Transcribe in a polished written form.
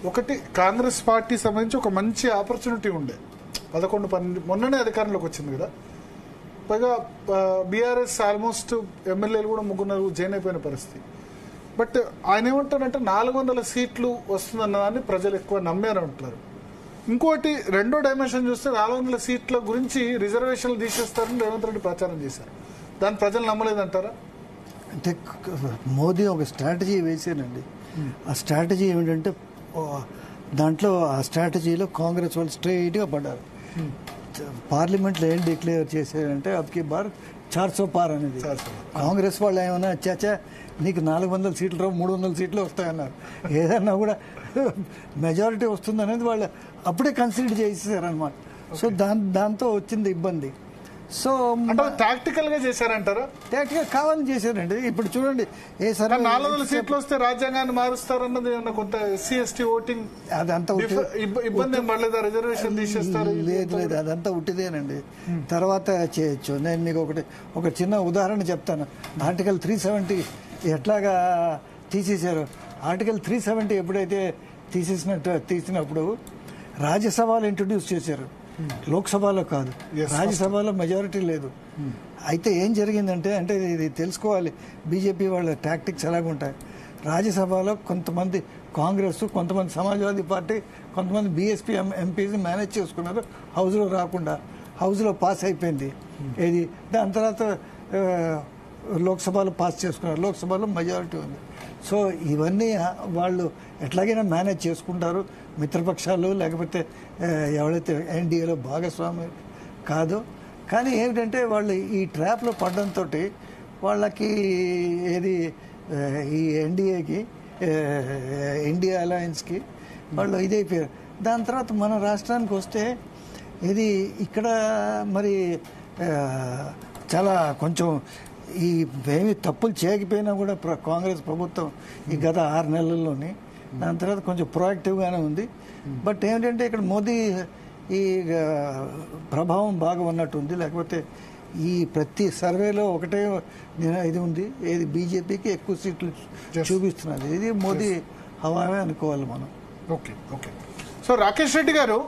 ఒకటి కాంగ్రెస్ పార్టీ సంబంధించి ఒక మంచి ఆపర్చునిటీ ఉండే 11-12 మొన్ననే అధికారంలోకి వచ్చింది కదా. పైగా బీఆర్ఎస్ ఆల్మోస్ట్ ఎమ్మెల్యేలు కూడా ముగ్గురు జైన్ అయిపోయిన పరిస్థితి. బట్ ఆయన ఏమంటారంటే 400 సీట్లు వస్తుందన్న దాన్ని ప్రజలు ఎక్కువ నమ్మారు అంటున్నారు. ఇంకోటి రెండో డైమెన్షన్ చూస్తే 400 సీట్ల గురించి రిజర్వేషన్లు తీసేస్తారని రేవంత్ రెడ్డి ప్రచారం చేశారు. దాన్ని ప్రజలు నమ్మలేదంటారా? అంటే మోదీ ఒక స్ట్రాటజీ వేసారండి. ఆ స్ట్రాటజీ ఏమిటంటే దాంట్లో ఆ స్ట్రాటజీలో కాంగ్రెస్ వాళ్ళు స్ట్రైట్గా పడ్డారు. పార్లమెంట్లో ఏం డిక్లేర్ చేశారంటే అబ్కి బార్ 400 పార్ అనేది. కాంగ్రెస్ వాళ్ళు ఏమన్నా చాచా నీకు 400 సీట్లు రావు 300 సీట్లు వస్తాయన్నారు. ఏదన్నా కూడా మెజారిటీ వస్తుంది అనేది వాళ్ళు అప్పుడే కన్సిడర్ చేసేసారనమాట. సో దాంతో వచ్చింది ఇబ్బంది. సో టాక్టికల్ గా చేశారంటారా? టాక్టికల్ కావాలని చేశారండి. ఇప్పుడు చూడండి ఏ సరే 400 సీట్లు వస్తే రాజ్యాంగాన్ని మారుస్తారన్నది కొంత ఎస్సీ ఎస్టీ ఓటింగ్ అదంతా ఇబ్బంది పడలేదా? రిజర్వేషన్ తీసేస్తారు? లేదు అదంతా ఉట్టిదేనండి. తర్వాత చేయొచ్చు. నేను మీకు ఒక చిన్న ఉదాహరణ చెప్తాను. ఆర్టికల్ 370 ఎట్లాగా తీసేశారు. ఆర్టికల్ 370 ఎప్పుడైతే తీసినప్పుడు రాజ్యసభలో ఇంట్రడ్యూస్ చేశారు, లోక్సభలో కాదు. రాజ్యసభలో మెజారిటీ లేదు. అయితే ఏం జరిగిందంటే ఇది తెలుసుకోవాలి, బీజేపీ వాళ్ళ టాక్టిక్స్ ఎలాగుంటాయి. రాజ్యసభలో కొంతమంది కాంగ్రెస్, కొంతమంది సమాజ్వాదీ పార్టీ, కొంతమంది బీఎస్పీ ఎంపీస్ మేనేజ్ చేసుకున్నారు. హౌస్లో రాకుండా హౌస్లో పాస్ అయిపోయింది ఏది. దాని తర్వాత లోక్సభలో పాస్ చేసుకున్నారు. లోక్సభలో మెజారిటీ ఉంది. సో ఇవన్నీ వాళ్ళు ఎట్లాగైనా మేనేజ్ చేసుకుంటారు. మిత్రపక్షాలు లేకపోతే ఎవరైతే ఎన్డీఏలో భాగస్వామి కాదు. కానీ ఏమిటంటే వాళ్ళు ఈ ట్రాప్లో పడడంతో వాళ్ళకి ఈ ఎన్డీఏకి ఇండియా అలయన్స్కి వాళ్ళు ఇదైపోయారు. దాని తర్వాత మన రాష్ట్రానికి వస్తే ఇక్కడ మరి చాలా కొంచెం ఏమి తప్పులు చేయకపోయినా కూడా కాంగ్రెస్ ప్రభుత్వం ఈ గత 6 నెలల్లోని దాని తర్వాత కొంచెం ప్రొయాక్టివ్గానే ఉంది. బట్ ఏమిటంటే ఇక్కడ మోదీ ఈ ప్రభావం బాగా ఉన్నట్టుంది. లేకపోతే ఈ ప్రతి సర్వేలో ఒకటే ఇది ఉంది, బీజేపీకి ఎక్కువ సీట్లు చూపిస్తున్నది. ఇది మోదీ హవామే అనుకోవాలి మనం. ఓకే. సో రాకేష్ రెడ్డి గారు